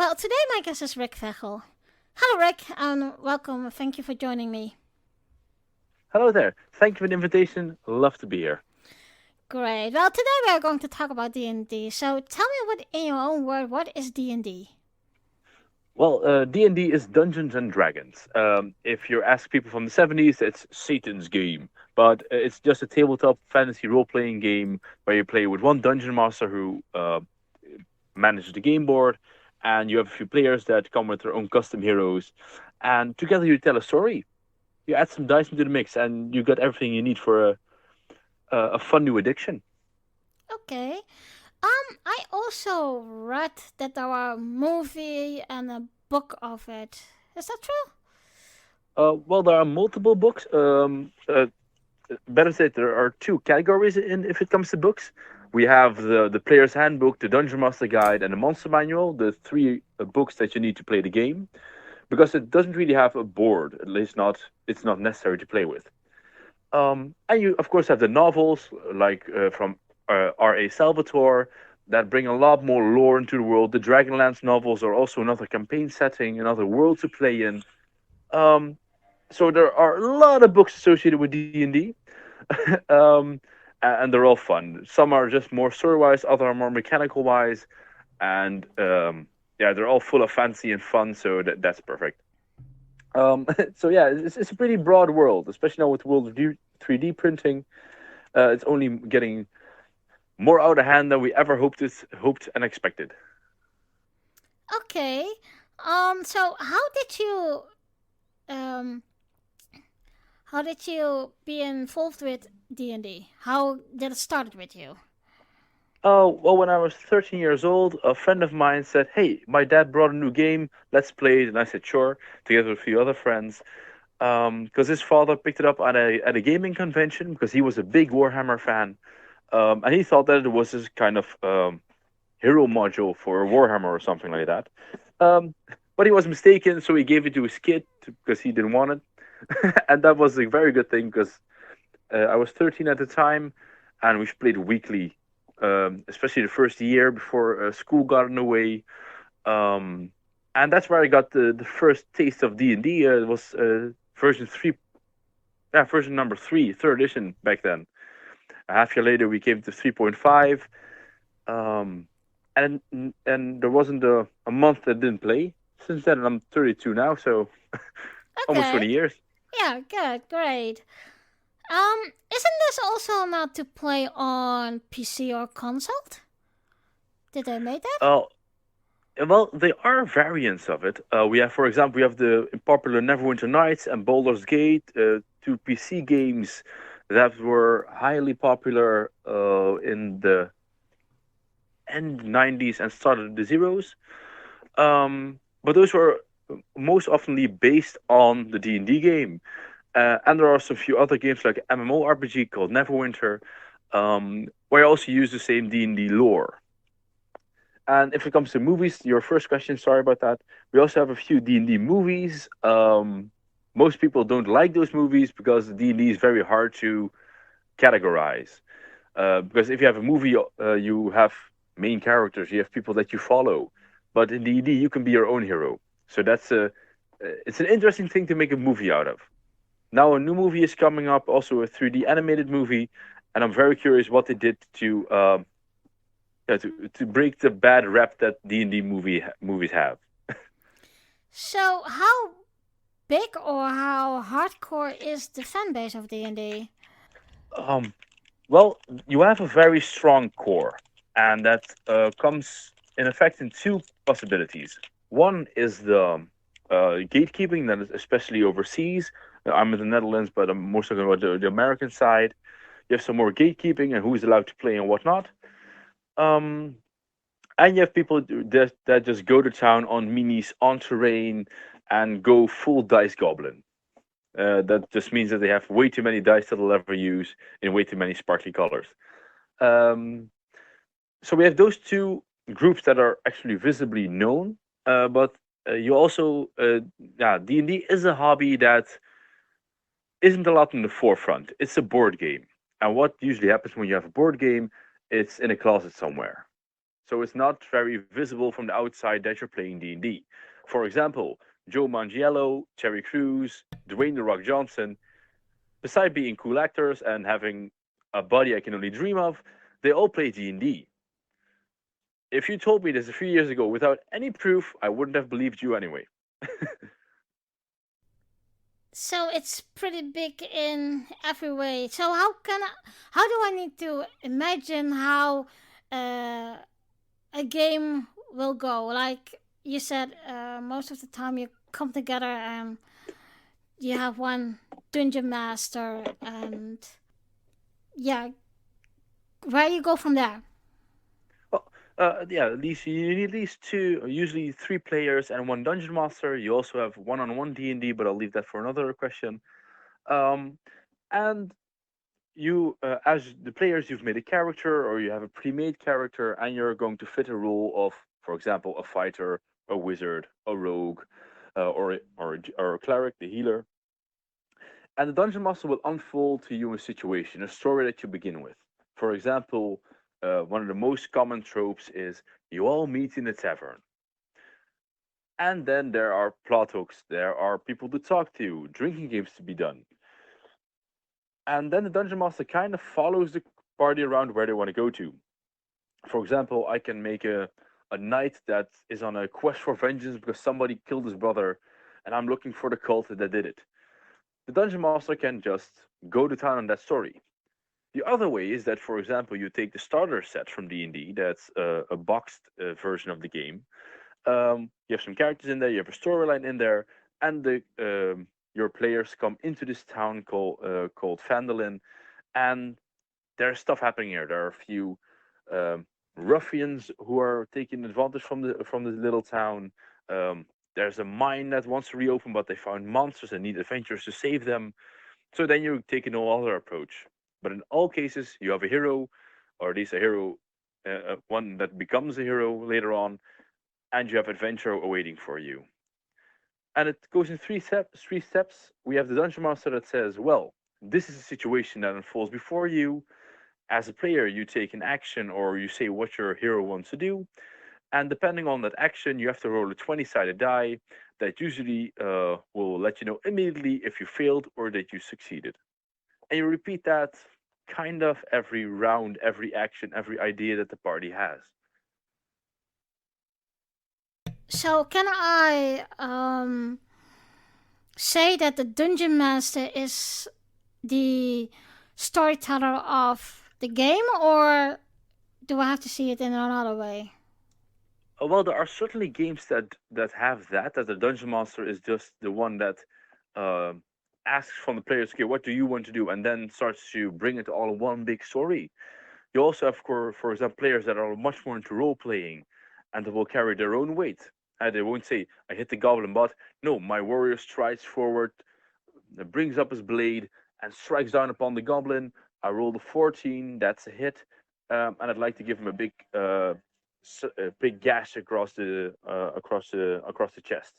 Well, today my guest is Rick Vechel. Hello, Rick, and welcome. Thank you for joining me. Hello there. Thank you for the invitation. Love to be here. Great. Well, today we are going to talk about D&D. So tell me, what, in your own word, what is D&D? Well, D&D is Dungeons and Dragons. If you ask people from the 70s, it's Satan's game. But it's just a tabletop fantasy role-playing game where you play with one dungeon master who manages the game board, and you have a few players that come with their own custom heroes, and together you tell a story. You add some dice into the mix, and you got everything you need for a fun new addiction. Okay. I also read that there are a movie and a book of it. Is that true? Well, there are multiple books. Better said, there are two categories in if it comes to books. We have the player's handbook, the dungeon master guide, and the monster manual. The three books that you need to play the game, because it doesn't really have a board. At least not it's not necessary to play with. And you of course have the novels like from R.A. Salvatore that bring a lot more lore into the world. The Dragonlance novels are also another campaign setting, another world to play in. Um, so there are a lot of books associated with D&D. um, and they're all fun. Some are just more story wise, other are more mechanical wise, and yeah, they're all full of fancy and fun. So that's perfect. So yeah, it's a pretty broad world, especially now with the world of 3D printing. It's only getting more out of hand than we ever hoped and expected. Okay. So um how did you be involved with D&D? How did it start with you? Oh, well, when I was 13 years old, a friend of mine said, "Hey, my dad brought a new game. Let's play it." And I said, "Sure," together with a few other friends. Because his father picked it up at a gaming convention because he was a big Warhammer fan, and he thought that it was this kind of hero module for Warhammer or something like that. Um, but he was mistaken, so he gave it to his kid because he didn't want it, and that was a very good thing because I was 13 at the time, and we played weekly, especially the first year before school got in the way. Um, and that's where I got the first taste of D&D. It was version 3, yeah, version number 3, third edition back then. A half year later, we came to 3.5. Um, and there wasn't a month that didn't play. Since then, I'm 32 now, so almost Okay. 20 years. Yeah, good, great. Isn't this also not to play on PC or console? Did they make that? Uh, well, there are variants of it. We have, for example, we have the popular Neverwinter Nights and Baldur's Gate, two PC games that were highly popular in the end 90s and started the zeros. But those were most oftenly based on the D&D game. And there are some few other games like MMORPG called Neverwinter, where I also use the same D&D lore. And if it comes to movies, your first question, sorry about that. We also have a few D&D movies. Most people don't like those movies because D&D is very hard to categorize. Because if you have a movie, you have main characters, you have people that you follow. But in D&D, you can be your own hero. So it's an interesting thing to make a movie out of. Now a new movie is coming up, also a 3D animated movie, and I'm very curious what they did to yeah, to break the bad rap that D&D movies have. So, how big or how hardcore is the fan base of D&D? Um, well, you have a very strong core, and that comes in effect in two possibilities. One is the gatekeeping, that is especially overseas. I'm in the Netherlands, but I'm more talking about the American side. You have some more gatekeeping and who's allowed to play and whatnot. Um, and you have people that just go to town on minis, on terrain, and go full dice goblin. That just means that they have way too many dice that they'll ever use in way too many sparkly colors. Um, so we have those two groups that are actually visibly known, but you also, yeah, D&D is a hobby that isn't a lot in the forefront. It's a board game, and what usually happens when you have a board game, it's in a closet somewhere. so it's not very visible from the outside that you're playing D&D. For example, Joe Manganiello, Terry Crews, Dwayne The Rock Johnson, beside being cool actors and having a body I can only dream of, they all play D&D. If you told me this a few years ago without any proof, I wouldn't have believed you anyway. So it's pretty big in every way. So how do I need to imagine how uh, a game will go? Like you said, most of the time you come together and you have one dungeon master, and yeah, where you go from there. Well, yeah, at least you need at least two, usually three players and one dungeon master. You also have one-on-one D&D, but I'll leave that for another question. Um, and you, as the players, you've made a character or you have a pre-made character, and you're going to fit a role of, for example, a fighter, a wizard, a rogue, or a cleric, the healer. And the dungeon master will unfold to you a situation, a story that you begin with. For example, one of the most common tropes is you all meet in a tavern. And then there are plot hooks, there are people to talk to, drinking games to be done. And then the dungeon master kind of follows the party around where they want to go to. For example, I can make a knight that is on a quest for vengeance because somebody killed his brother, and I'm looking for the cult that did it. The dungeon master can just go to town on that story. The other way is that, for example, you take the starter set from D&D, that's a boxed version of the game. You have some characters in there, you have a storyline in there, and your players come into this town called Vandalin, and there's stuff happening here. There are a few um, ruffians who are taking advantage from the little town. There's a mine that wants to reopen, but they found monsters and need adventurers to save them. So then you take an all other approach. But in all cases, you have a hero, or at least a hero, one that becomes a hero later on, and you have adventure awaiting for you. And it goes in three steps. Three steps. We have the dungeon master that says, "Well, this is a situation that unfolds before you. As a player, you take an action or you say what your hero wants to do, and depending on that action, you have to roll a 20-sided die that usually will let you know immediately if you failed or that you succeeded. And you repeat that kind of every round, every action, every idea that the party has. So can I say that the dungeon master is the storyteller of the game, or do I have to see it in another way? Well, there are certainly games that have that the dungeon master is just the one that uh, asks from the players, okay, what do you want to do, and then starts to bring it all in one big story. You also have, for example, players that are much more into role playing, and that will carry their own weight. And they won't say, "I hit the goblin," but no, my warrior strides forward, brings up his blade, and strikes down upon the goblin. I rolled a 14, that's a hit, and I'd like to give him a big gash across the chest.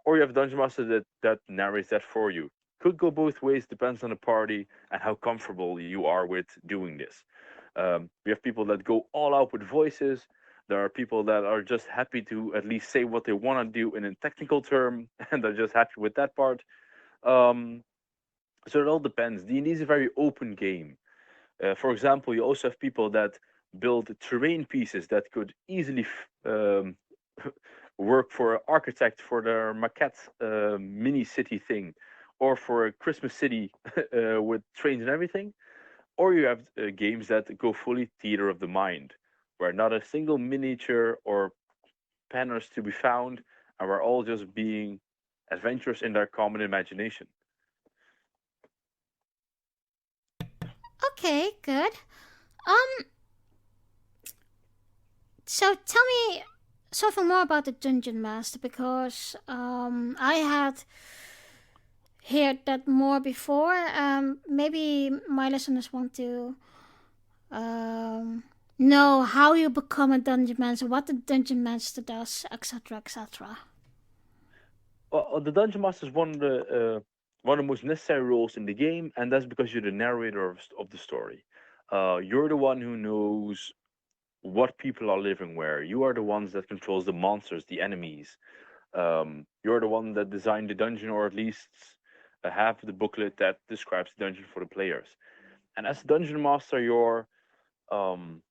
Or you have a dungeon master that narrates that for you. Could go both ways, depends on the party and how comfortable you are with doing this. We have people that go all out with voices. There are people that are just happy to at least say what they want to do in a technical term, and they're just happy with that part. Um, so it all depends. D&D is a very open game. For example, you also have people that build terrain pieces that could easily work for an architect for their maquette mini city thing, or for a Christmas city with trains and everything. Or you have games that go fully theater of the mind, where not a single miniature or panels to be found, and we're all just being adventurous in their common imagination. Okay, good. Um, so tell me something more about the dungeon master, because I had heard that more before. Maybe my listeners want to um, know how you become a dungeon master, what the dungeon master does, etc., etc. Well, the dungeon master is one of the most necessary roles in the game, and that's because you're the narrator of the story. You're the one who knows what people are living where. You are the ones that controls the monsters, the enemies. You're the one that designed the dungeon, or at least have the booklet that describes the dungeon for the players. And as a dungeon master, you're um,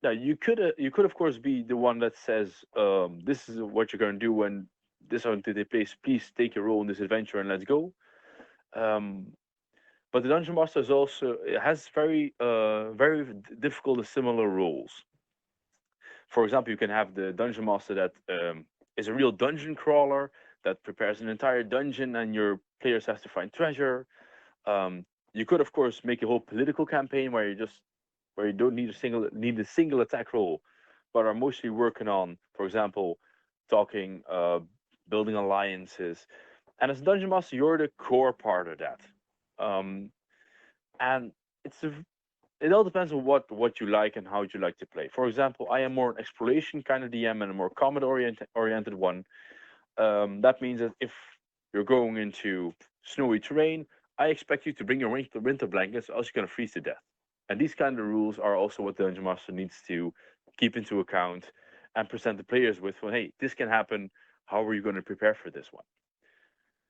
yeah, you could of course be the one that says this is what you're going to do when this is going to take place. Please take your role in this adventure and let's go. Um, but the dungeon master is also it has very difficult and similar rules. For example, you can have the dungeon master that is a real dungeon crawler that prepares an entire dungeon, and your players have to find treasure. You could, of course, make a whole political campaign where you don't need a single attack roll, but are mostly working on, for example, talking, building alliances. And as a dungeon master, you're the core part of that. Um, and it's a it all depends on what you like and how you like to play. For example, I am more an exploration kind of DM and a more combat oriented one. That means that if you're going into snowy terrain, I expect you to bring your winter blankets, or else you're gonna freeze to death. And these kind of rules are also what the dungeon master needs to keep into account and present the players with. Well, hey, this can happen. How are you going to prepare for this one?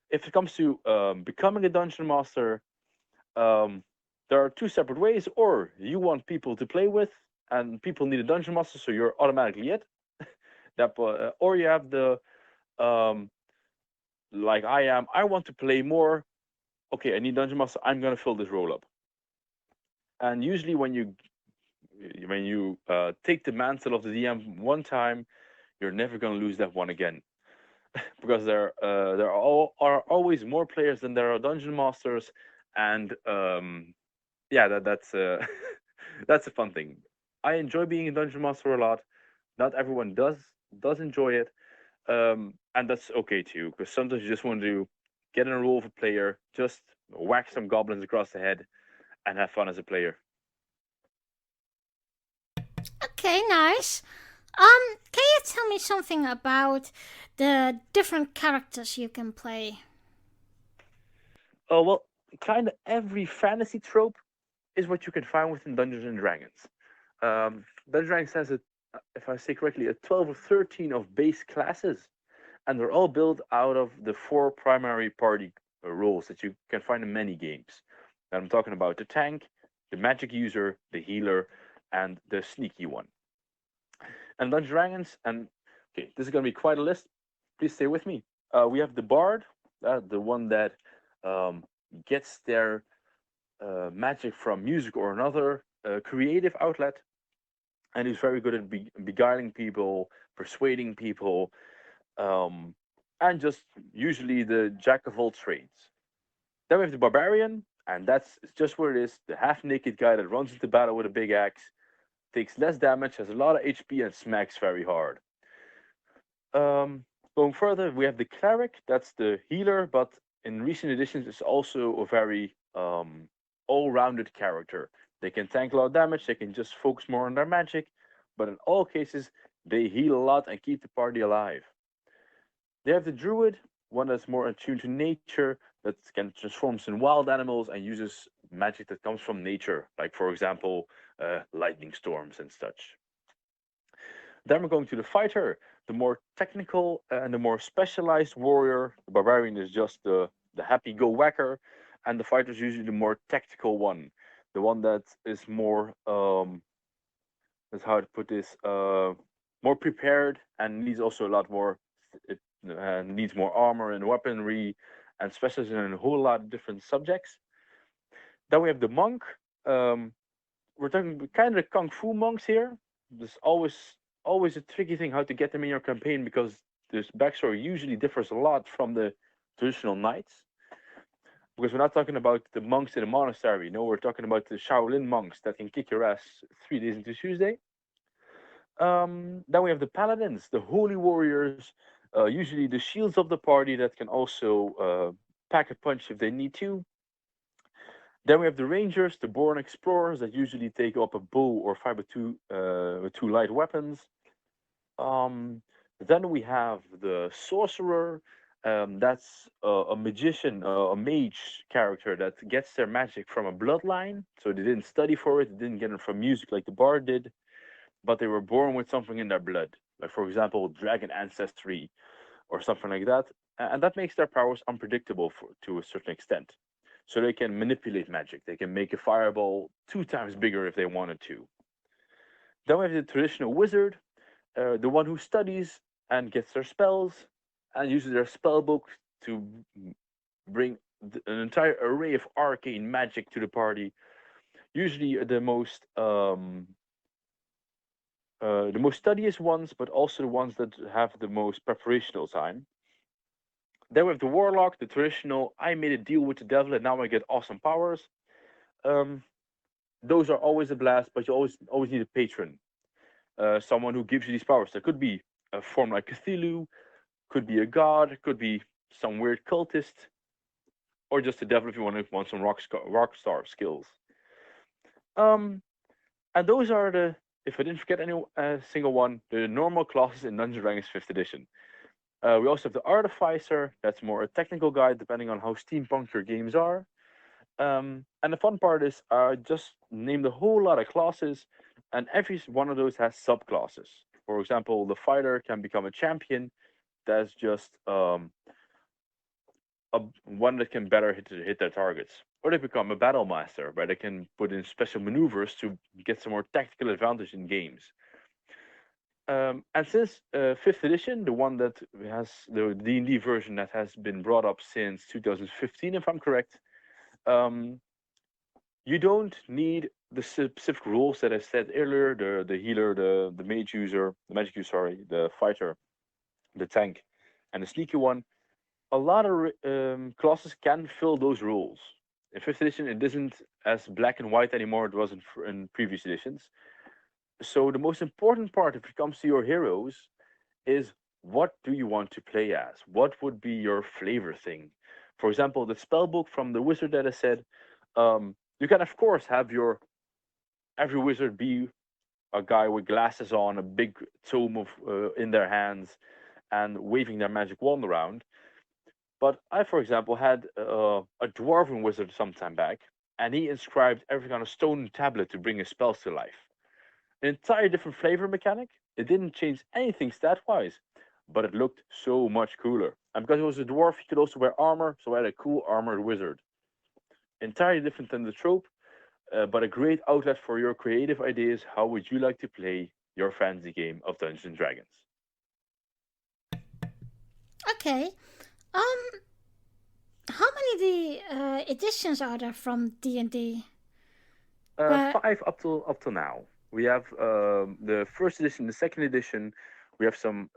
If it comes to becoming a dungeon master, um, there are two separate ways. Or you want people to play with, and people need a dungeon master, so you're automatically it. Or you have the um, like I am. I want to play more. Okay, I need dungeon master. I'm gonna fill this role up. And usually, when you take the mantle of the DM one time, you're never gonna lose that one again, because there are always more players than there are dungeon masters, and yeah, that's that's a fun thing. I enjoy being a dungeon master a lot. Not everyone does enjoy it, and that's okay too. Because sometimes you just want to get in a role of a player, just whack some goblins across the head, and have fun as a player. Okay, nice. Can you tell me something about the different characters you can play? Oh well, kind of every fantasy trope is what you can find within Dungeons and Dragons. Dungeons and Dragons has if I say correctly, a 12 or 13 of base classes, and they're all built out of the four primary party roles that you can find in many games. And I'm talking about the tank, the magic user, the healer, and the sneaky one. And Dungeons and Dragons, and okay, this is going to be quite a list. Please stay with me. We have the bard, the one that um, gets their magic from music or another creative outlet, and he's very good at beguiling people, persuading people, um, and just usually the jack of all trades. Then we have the barbarian, and that's just what it is: the half-naked guy that runs into battle with a big axe, takes less damage, has a lot of HP, and smacks very hard. Um, Going further, we have the cleric. That's the healer, but in recent editions, it's also a very all-rounded character. They can tank a lot of damage. They can just focus more on their magic, but in all cases, they heal a lot and keep the party alive. They have the druid, one that's more attuned to nature, that can transform in wild animals and uses magic that comes from nature, like for example, lightning storms and such. Then we're going to the fighter, the more technical and the more specialized warrior. The barbarian is just the happy go whacker, and the fighter is usually the more tactical one, the one that is more that's how to put this more prepared and needs also a lot more. It needs more armor and weaponry, and specializes in a whole lot of different subjects. Then we have the monk. Um, we're talking kind of kung fu monks here. There's always a tricky thing how to get them in your campaign, because this backstory usually differs a lot from the traditional knights. Because we're not talking about the monks in a monastery. No, we're talking about the Shaolin monks that can kick your ass 3 days into Tuesday. Then we have the paladins, the holy warriors, usually the shields of the party that can also pack a punch if they need to. Then we have the rangers, the born explorers that usually take up a bow or fight with two light weapons. Um, then we have the sorcerer. That's a magician, a mage character that gets their magic from a bloodline. So they didn't study for it, they didn't get it from music like the bard did. but they were born with something in their blood, like for example, dragon ancestry or something like that, and that makes their powers unpredictable to a certain extent. So they can manipulate magic. They can make a fireball 2 times bigger if they wanted to. Then we have the traditional wizard, the one who studies and gets their spells and uses their spell book to bring an entire array of arcane magic to the party. Usually the most studious ones, but also the ones that have the most preparational time. Then we have the warlock, the traditional. I made a deal with the devil, and now I get awesome powers. Um, those are always a blast, but you always need a patron, someone who gives you these powers. There could be a form like Cthulhu, could be a god, could be some weird cultist, or just the devil if you want some rock star skills. Um, and those are the, if I didn't forget any single one, the normal classes in Dungeons and Dragons 5th edition. We also have the Artificer. That's more a technical guide, depending on how steampunk your games are. And the fun part is, I just named a whole lot of classes, and every one of those has subclasses. For example, the fighter can become a champion. That's just one that can better hit their targets. Or they become a battle master, where they can put in special maneuvers to get some more tactical advantage in games. And since 5th edition, the one that has the D&D version that has been brought up since 2015, if I'm correct, um, you don't need the specific rules that I said earlier: the healer, the mage user, the magic user, sorry, the fighter, the tank, and the sneaky one. A lot of classes can fill those rules. In 5th edition, it isn't as black and white anymore. It was in previous editions. So the most important part, if it comes to your heroes, is what do you want to play as? What would be your flavor thing? For example, the spell book from the wizard that I said, you can of course have your every wizard be a guy with glasses on, a big tome of in their hands, and waving their magic wand around. But I, for example, had a dwarven wizard some time back, and he inscribed everything on a stone tablet to bring his spells to life. An entirely different flavor mechanic. It didn't change anything stat wise, but it looked so much cooler. And because he was a dwarf, he could also wear armor, so I had a cool armored wizard. Entirely different than the trope, but a great outlet for your creative ideas. How would you like to play your fantasy game of Dungeons and Dragons? Okay. Um, how many editions are there from D&D? Where 5 up till now. We have the 1st edition, the 2nd edition. We have some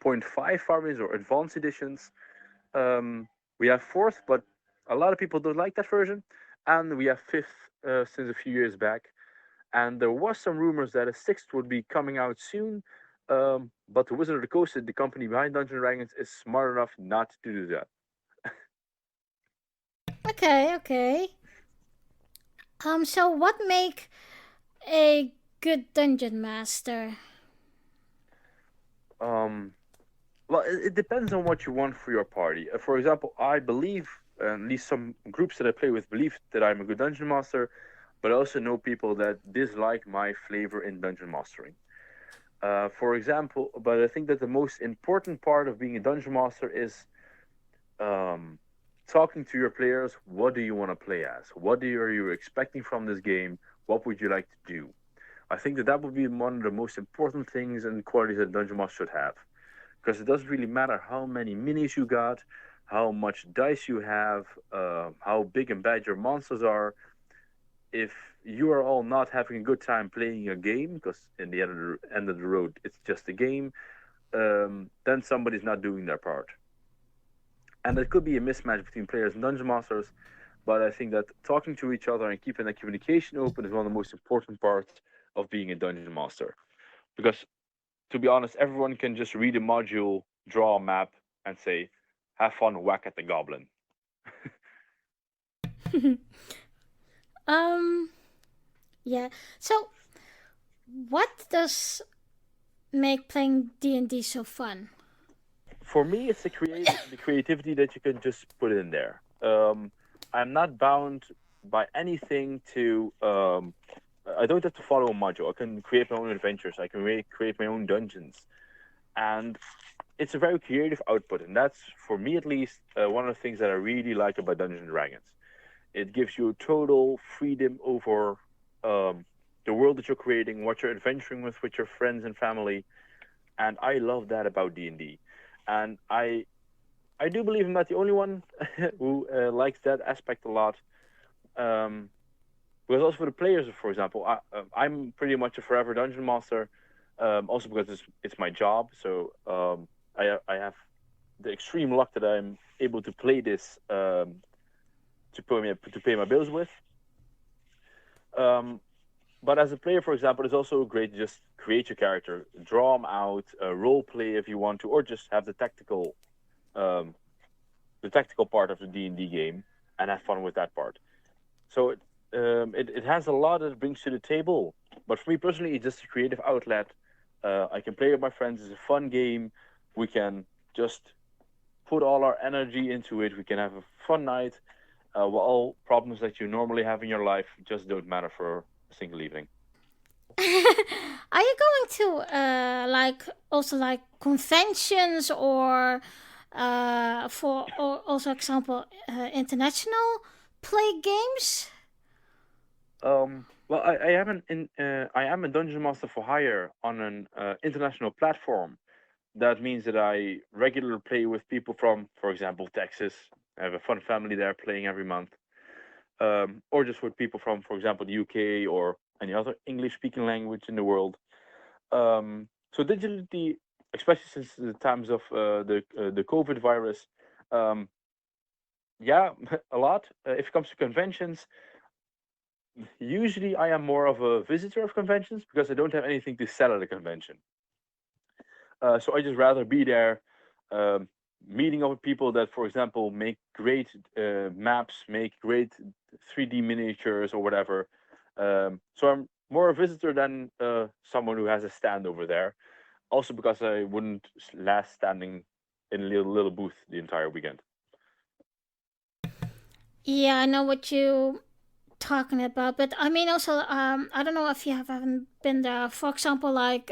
point 0.5 farmers or advanced editions. We have 4th, but a lot of people don't like that version. And we have 5th since a few years back. And there was some rumors that a 6th would be coming out soon. But the Wizard of the Coast, the company behind Dungeons and Dragons, is smart enough not to do that. okay, okay. So what make a good dungeon master? Um, well, it depends on what you want for your party. For example, I believe, at least some groups that I play with believe that I'm a good dungeon master, but I also know people that dislike my flavor in dungeon mastering. For example, but I think that the most important part of being a dungeon master is um, talking to your players. What do you want to play as? Are you expecting from this game? What would you like to do? I think that would be one of the most important things and qualities that dungeon master should have, because it doesn't really matter how many minis you got, how much dice you have, how big and bad your monsters are. If you are all not having a good time playing a game, because in the end of the road it's just a game, then somebody's not doing their part. And it could be a mismatch between players and dungeon masters, but I think that talking to each other and keeping that communication open is one of the most important parts of being a dungeon master. Because to be honest, everyone can just read a module, draw a map, and say, "Have fun, whack at the goblin." um, yeah. So what does make playing D&D so fun? For me, it's the creativity that you can just put in there. I'm not bound by anything to I don't have to follow a module. I can create my own adventures. I can create my own dungeons, and it's a very creative output. And that's, for me at least, one of the things that I really like about Dungeons and Dragons. It gives you total freedom over um, the world that you're creating, what you're adventuring with your friends and family, and I love that about D&D. And I do believe I'm not the only one who likes that aspect a lot. Um, because also for the players, for example, I'm pretty much a forever dungeon master. Also because it's my job, so I have the extreme luck that I'm able to play this to pay my bills with. Um, but as a player, for example, it's also great to just create your character, draw them out, role play if you want to, or just have um, the tactical part of the D&D game and have fun with that part. So it has a lot that it brings to the table. But for me personally, it's just a creative outlet. I can play with my friends. It's a fun game. We can just put all our energy into it. We can have a fun night. Well, all problems that you normally have in your life just don't matter for a single evening. Are you going to like also like conventions or for or also example international play games? Well, I am a dungeon master for hire on an international platform. That means that I regularly play with people from, for example, Texas. I have a fun family there playing every month, or just with people from, for example, the UK or any other English-speaking language in the world. So digitally, especially since the times of the COVID virus, um, yeah, a lot. If it comes to conventions, usually I am more of a visitor of conventions because I don't have anything to sell at a convention. So I just rather be there, um, meeting up with people that, for example, make great maps, make great 3D miniatures or whatever. So I'm more a visitor than someone who has a stand over there. Also because I wouldn't last standing in a little booth the entire weekend. Yeah, I know what you talking about, but I mean also I don't know if you haven't been there. For example, like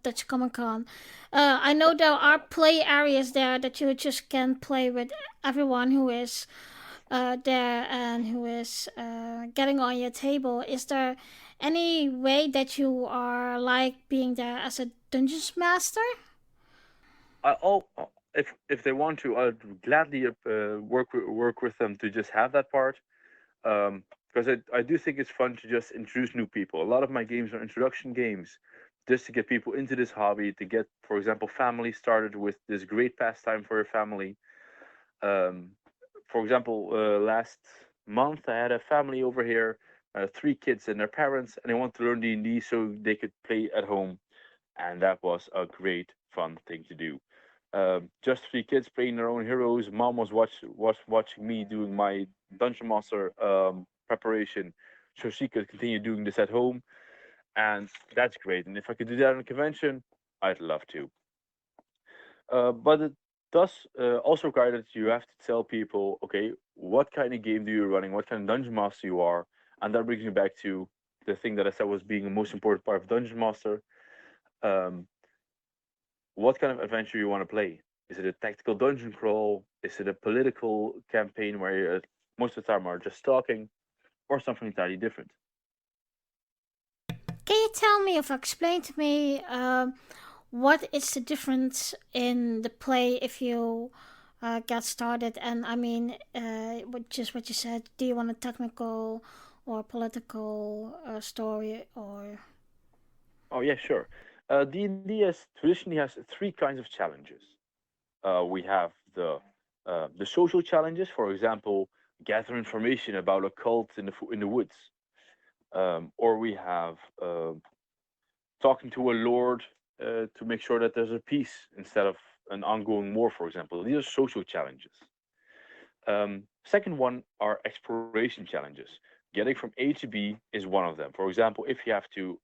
Dutch Comic Con. I know there are play areas there that you just can play with everyone who is there and who is getting on your table. Is there any way that you are like being there as a dungeons master? If they want to, I'd gladly work with them to just have that part. Because I do think it's fun to just introduce new people. A lot of my games are introduction games, just to get people into this hobby, to get, for example, family started with this great pastime for your family. Um, for example, last month I had a family over here, three kids and their parents, and they want to learn D&D so they could play at home, and that was a great fun thing to do. Just three kids playing their own heroes. Mom was watching me doing my dungeon master preparation, so she could continue doing this at home, and that's great. And if I could do that on a convention, I'd love to. But it does also require that you have to tell people, okay, what kind of game do you running, what kind of dungeon master you are, and that brings me back to the thing that I said was being the most important part of dungeon master. Um, what kind of adventure you want to play? Is it a tactical dungeon crawl? Is it a political campaign where you most of the time are just talking, or something entirely different? Can you tell me or explain to me what is the difference in the play if you get started? And I mean, just what you said. Do you want a technical or political story or? Oh yeah, sure. D&D has traditionally has three kinds of challenges. We have the social challenges, for example, gather information about a cult in the woods, or we have talking to a lord to make sure that there's a peace instead of an ongoing war, for example. These are social challenges. Second one are exploration challenges. Getting from A to B is one of them. For example, if you have to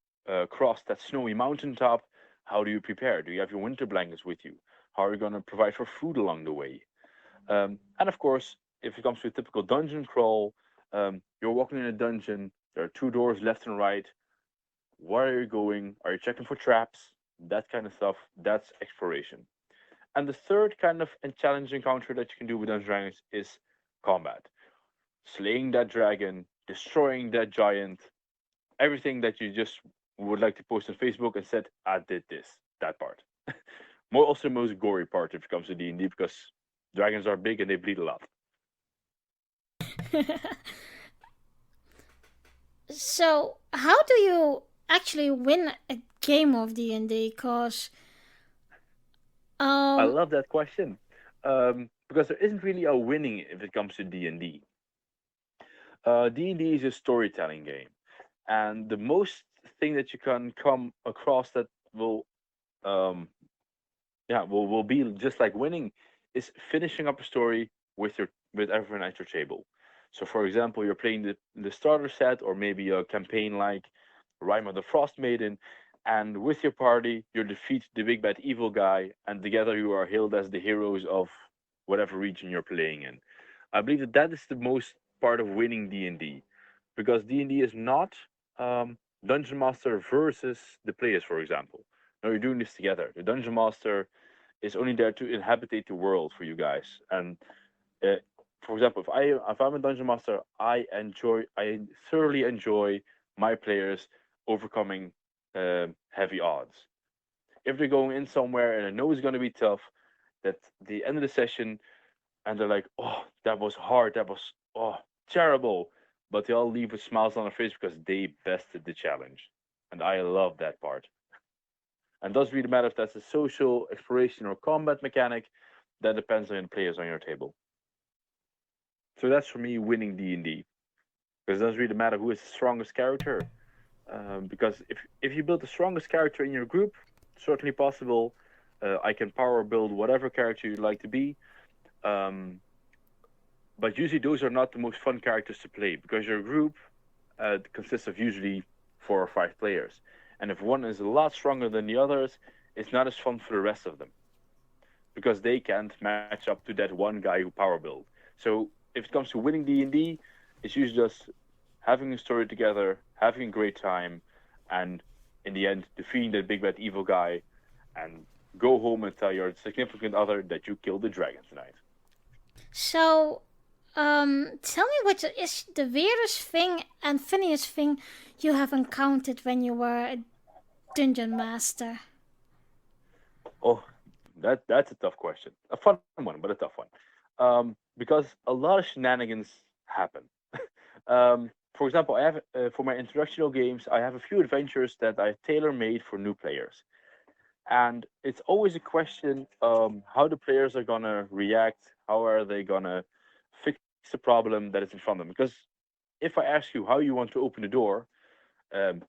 cross that snowy mountaintop, how do you prepare? Do you have your winter blankets with you? How are you going to provide for food along the way? And of course, if it comes to a typical dungeon crawl, you're walking in a dungeon. There are two doors left and right. Where are you going? Are you checking for traps? That kind of stuff. That's exploration. And the third kind of and challenge encounter that you can do with Dungeons and Dragons is combat. Slaying that dragon, destroying that giant, everything that you just would like to post on Facebook and said, I did this, that part. More also the most gory part if it comes to D&D because dragons are big and they bleed a lot. So, how do you actually win a game of D&D? Cause I um love that question because there isn't really a winning if it comes to D&D. D&D is a storytelling game, and the most thing that you can come across that will um, will be just like winning is finishing up a story with your with everyone at your table. So for example, you're playing the starter set or maybe a campaign like Rime of the Frost Maiden, and with your party you defeat the big bad evil guy, and together you are hailed as the heroes of whatever region you're playing in. I believe that that is the most part of winning D&D, because D&D is not dungeon master versus the players, for example. No, you're doing this together. The dungeon master is only there to inhabitate the world for you guys. And uh, for example, if I'm a dungeon master, I thoroughly enjoy my players overcoming heavy odds. If they're going in somewhere and I know it's going to be tough, that the end of the session and they're like, "Oh, that was hard. That was terrible," but they all leave with smiles on their face because they bested the challenge, and I love that part. And doesn't really matter if that's a social exploration or combat mechanic. That depends on the players on your table. So that's for me winning D&D, because it doesn't really matter who is the strongest character. Because if you build the strongest character in your group, certainly possible. I can power build whatever character you'd like to be. Um, but usually those are not the most fun characters to play because your group consists of usually 4 or 5 players. And if one is a lot stronger than the others, it's not as fun for the rest of them because they can't match up to that one guy who power build. So if it comes to winning D&D, it's usually just having a story together, having a great time, and in the end defeating that big bad evil guy, and go home and tell your significant other that you killed the dragon tonight. so tell me what is the weirdest thing and funniest thing you have encountered when you were a dungeon master. Oh, that's a tough question. A fun one, but a tough one. Because a lot of shenanigans happen. For example, I have for my introductional games, I have a few adventures that I tailor made for new players, and it's always a question how the players are gonna react, how are they gonna fix the problem that is in front of them. Because if I ask you how you want to open the door, um,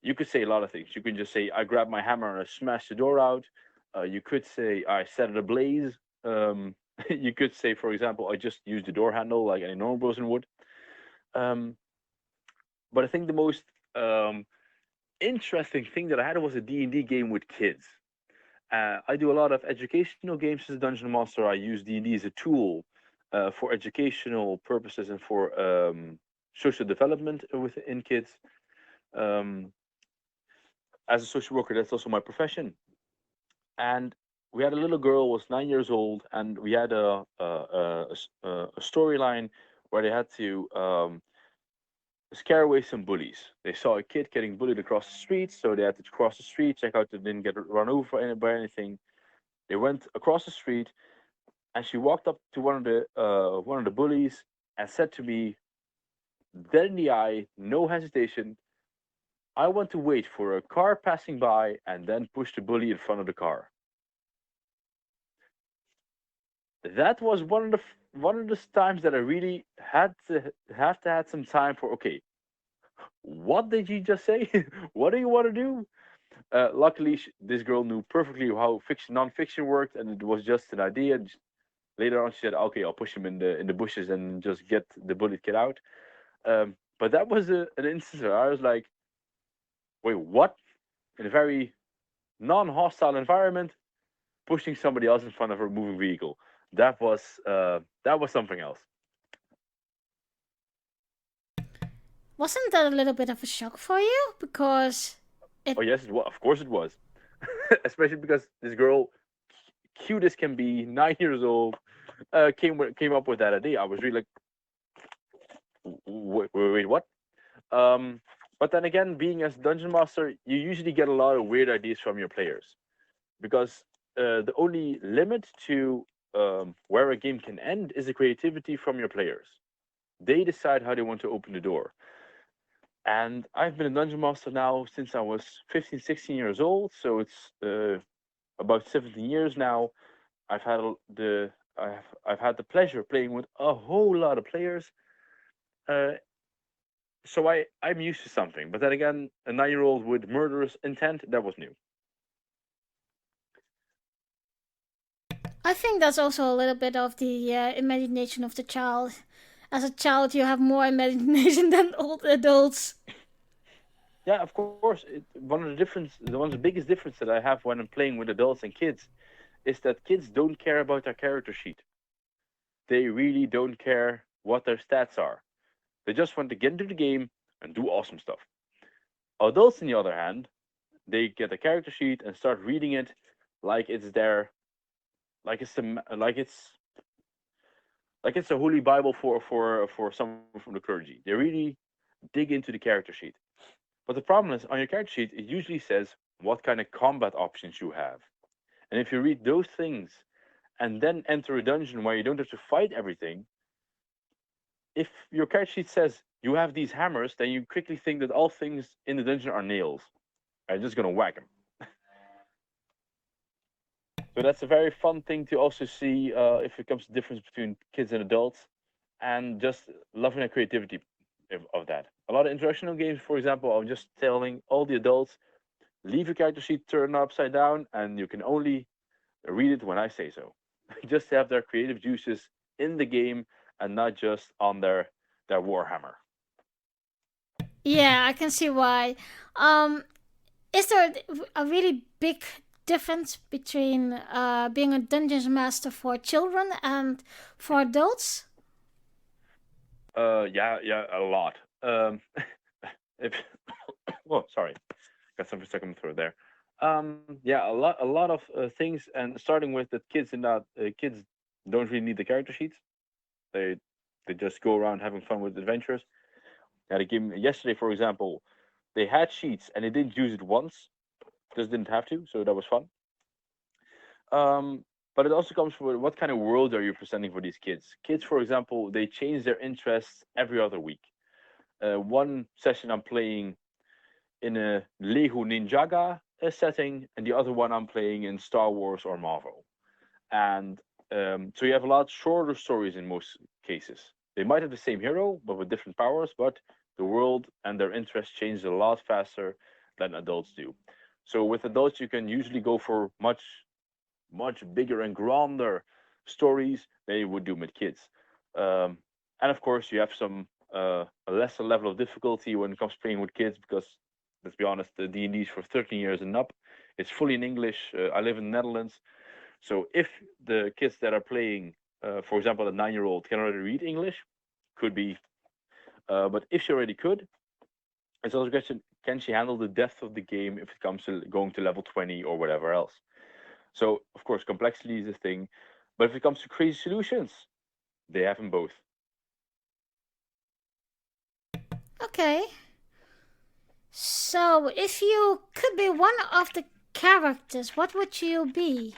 you could say a lot of things. You can just say, I grabbed my hammer and I smashed the door out. You could say, I set it ablaze. You could say, for example, I just used the door handle like any normal person would. Um, but I think the most um, interesting thing that I had was a D&D game with kids. I do a lot of educational games as a dungeon master. I use D&D as a tool for educational purposes and for social development within kids. Um, as a social worker, that's also my profession. And we had a little girl was 9 years old, and we had a storyline where they had to scare away some bullies. They saw a kid getting bullied across the street, so they had to cross the street, check out that they didn't get run over by anything. They went across the street, and she walked up to one of the bullies and said to me, dead in the eye, no hesitation, "I want to wait for a car passing by and then push the bully in front of the car." That was one of the times that I really had to had some time for. Okay, what did you just say? What do you want to do? Luckily, this girl knew perfectly how fiction non-fiction worked, and it was just an idea. Later on, she said, "Okay, I'll push him in the bushes and just get the bullied kid out." But that was an instance where I was like, "Wait, what?" In a very non-hostile environment, pushing somebody else in front of a moving vehicle. That was something else. Wasn't that a little bit of a shock for you? Because It Oh yes, it was. Of course it was. Especially because this girl, cute as can be, 9 years old, came up with that idea. I was really like, wait, what? Um, but then again, being as dungeon master, you usually get a lot of weird ideas from your players because the only limit to where a game can end is the creativity from your players. They decide how they want to open the door. And I've been a dungeon master now since I was 15, 16 years old, so it's about 17 years now. I've had the I've had the pleasure of playing with a whole lot of players. Uh, so I'm used to something. But then again, a 9 year old with murderous intent, that was new. I think that's also a little bit of the imagination of the child. As a child, you have more imagination than old adults. Yeah, of course. One of the biggest difference that I have when I'm playing with adults and kids is that kids don't care about their character sheet. They really don't care what their stats are. They just want to get into the game and do awesome stuff. Adults, on the other hand, they get a character sheet and start reading it like it's their like it's a holy Bible for someone from the clergy. They really dig into the character sheet. But the problem is on your character sheet, it usually says what kind of combat options you have. And if you read those things and then enter a dungeon where you don't have to fight everything, if your character sheet says you have these hammers, then you quickly think that all things in the dungeon are nails. I'm just gonna whack them. So that's a very fun thing to also see if it comes to the difference between kids and adults, and just loving the creativity of that. A lot of instructional games, for example, I'm just telling all the adults leave your character sheet turned upside down, and you can only read it when I say so. Just to have their creative juices in the game and not just on their warhammer. Yeah, I can see why. Um, is there a really big difference between being a dungeon master for children and for adults? Yeah, a lot. If oh, sorry, got something stuck in my throat there. Yeah, a lot of things, and starting with that kids and not kids don't really need the character sheets. They they just go around having fun with adventures. Had a game yesterday, for example. They had sheets and they didn't use it once, just didn't have to, so that was fun. Um, but it also comes from what kind of world are you presenting for these kids? Kids, for example, they change their interests every other week. One session I'm playing in a Lego Ninjaga setting, and the other one I'm playing in Star Wars or Marvel. And so you have a lot shorter stories in most cases. They might have the same hero, but with different powers, but the world and their interests change a lot faster than adults do. So with adults, you can usually go for much bigger and grander stories than you would do with kids. Um, and of course, you have a lesser level of difficulty when it comes to playing with kids because let's be honest, the D and D is for 13 years and up. It's fully in English. I live in the Netherlands, so if the kids that are playing, for example, a 9 year old can already read English, could be. But if she already could, it's also a question: can she handle the depth of the game if it comes to going to level 20 or whatever else? So of course, complexity is a thing, but if it comes to crazy solutions, they have them both. Okay. So, if you could be one of the characters, what would you be?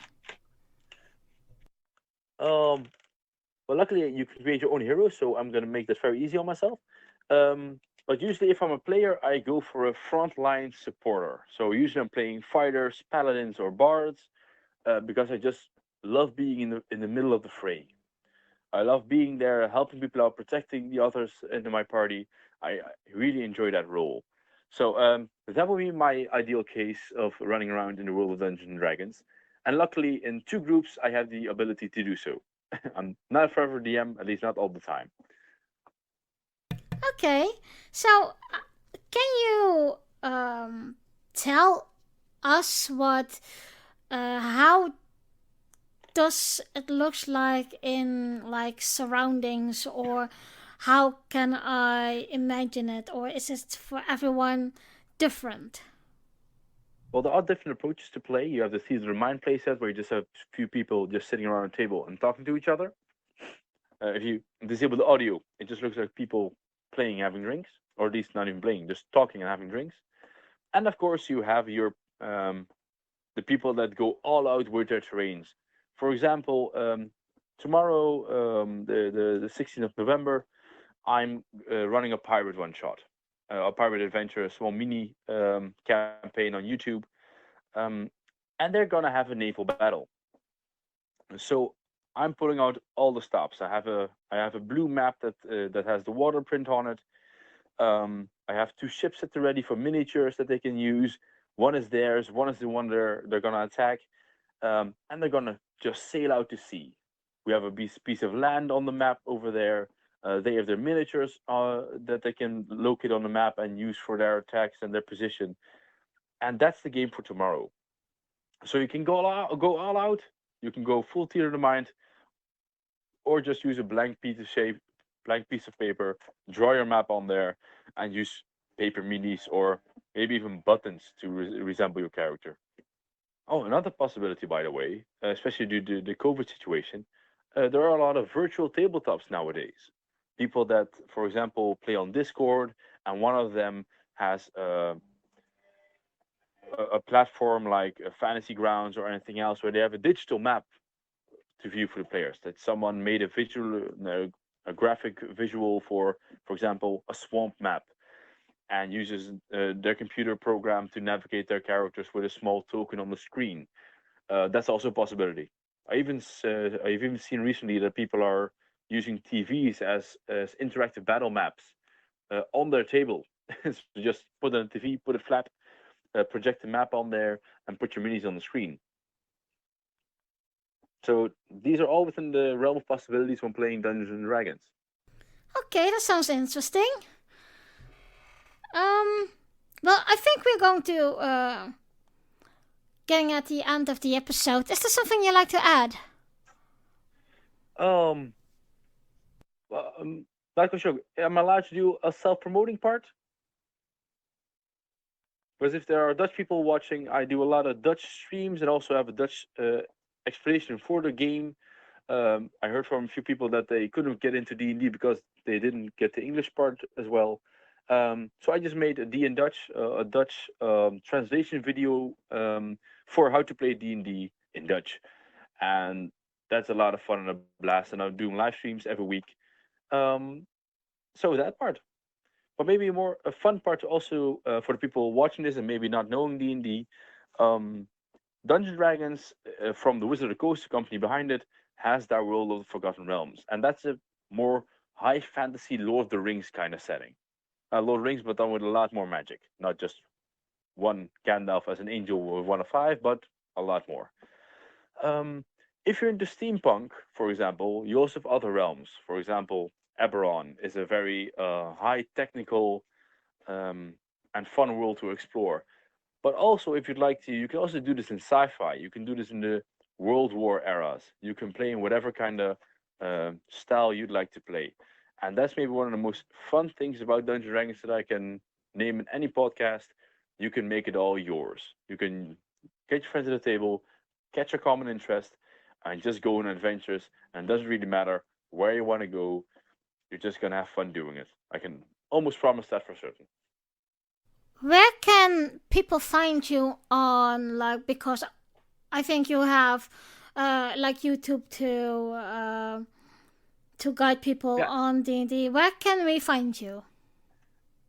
Um, but luckily, you can create your own hero, so I'm gonna make that very easy on myself. But usually, if I'm a player, I go for a frontline supporter. So usually, I'm playing fighters, paladins, or bards because I just love being in the middle of the fray. I love being there, helping people out, protecting the others in my party. I really enjoy that role. So that would be my ideal case of running around in the world of Dungeons and Dragons. And luckily, in two groups, I have the ability to do so. I'm not a forever DM, at least not all the time. Okay. So, can you tell us what how does it looks like in like surroundings, or how can I imagine it, or is it for everyone different? Well, there are different approaches to play. You have the theater of mind play set where you just have a few people just sitting around a table and talking to each other. If you disable the audio, it just looks like people playing, having drinks, or at least not even playing, just talking and having drinks. And of course, you have your the people that go all out with their terrains. For example, tomorrow, the 16th of November, I'm running a pirate one shot, a pirate adventure, a small mini campaign on YouTube, um, and they're gonna have a naval battle. So I'm pulling out all the stops. I have a blue map that has the water print on it. I have two ships at the ready for miniatures that they can use. One is theirs. One is the one they're gonna attack, and they're gonna just sail out to sea. We have a piece of land on the map over there. They have their miniatures that they can locate on the map and use for their attacks and their position. And that's the game for tomorrow. So you can go all out. You can go full theater of the mind, or just use a blank piece of paper, draw your map on there, and use paper minis or maybe even buttons to resemble your character. Oh, another possibility, by the way, especially due to the COVID situation, there are a lot of virtual tabletops nowadays. People that, for example, play on Discord, and one of them has a platform like Fantasy Grounds or anything else where they have a digital map to view for the players. That someone made a a graphic visual for example, a swamp map, and uses their computer program to navigate their characters with a small token on the screen. That's also a possibility. I've even seen recently that people are using TVs as interactive battle maps on their table. So just put on a TV, put a flap, project a map on there, and put your minis on the screen. So these are all within the realm of possibilities when playing Dungeons and Dragons. Okay, that sounds interesting. Um, well, I think we're going to getting at the end of the episode. Is there something you'd like to add? Um, like I showed, am I allowed to do a self-promoting part? Because if there are Dutch people watching, I do a lot of Dutch streams and also have a Dutch explanation for the game. I heard from a few people that they couldn't get into D&D because they didn't get the English part as well. So I just made a D in Dutch, a Dutch translation video for how to play D&D in Dutch, and that's a lot of fun and a blast. And I'm doing live streams every week. Um, so that part, but maybe a fun part also for the people watching this and maybe not knowing D&D. Um, Dungeons and Dragons, from the Wizard of the Coast, the company behind it, has their world of the Forgotten Realms, and that's a more high fantasy Lord of the Rings kind of setting. Lord of the Rings, but done with a lot more magic, not just one Gandalf as an angel with one of five, but a lot more. Um, if you're into steampunk, for example, you also have other realms. For example, Eberron is a very high technical um, and fun world to explore. But also, if you'd like to, you can also do this in sci-fi. You can do this in the World War eras. You can play in whatever kind of style you'd like to play, and that's maybe one of the most fun things about Dungeons and Dragons that I can name in any podcast. You can make it all yours. You can get your friends at the table, catch a common interest, and just go on adventures. And it doesn't really matter where you want to go. You're just gonna have fun doing it. I can almost promise that for certain. Where can people find you on, like, because I think you have like YouTube to guide people Yeah. on D&D. Where can we find you?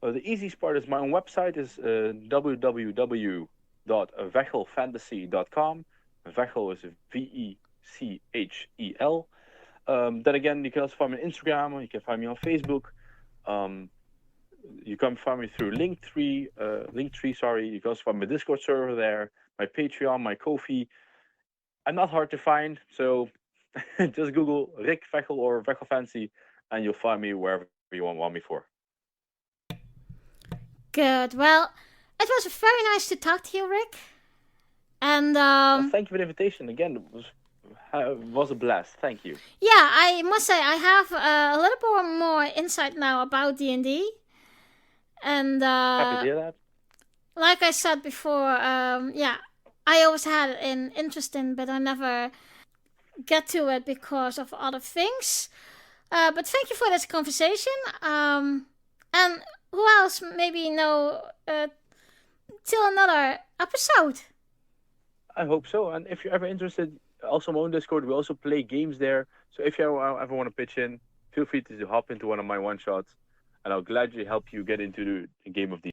The easiest part is my own website is www.vechelfantasy.com. Vechel is Vechel. Then again, you can also find me on Instagram. You can find me on Facebook. Um, you can find me through Linktree. Sorry, you can also find my Discord server there, my Patreon, my Ko-fi. I'm not hard to find, so just Google Rick Vechel or Vechel Fancy, and you'll find me wherever you want me for. Good. Well, it was very nice to talk to you, Rick. And Thank you for the invitation. Again, it was a blast. Thank you. yeah, I must say I have a little bit more insight now about D&D. And Happy to hear that. like I said before, yeah, I always had an interest in, but I never get to it because of other things. But thank you for this conversation. And who else? Maybe know till another episode. I hope so. And if you're ever interested, also my own Discord, we also play games there. So if you ever want to pitch in, feel free to hop into one of my one shots, and I'll gladly help you get into the game of the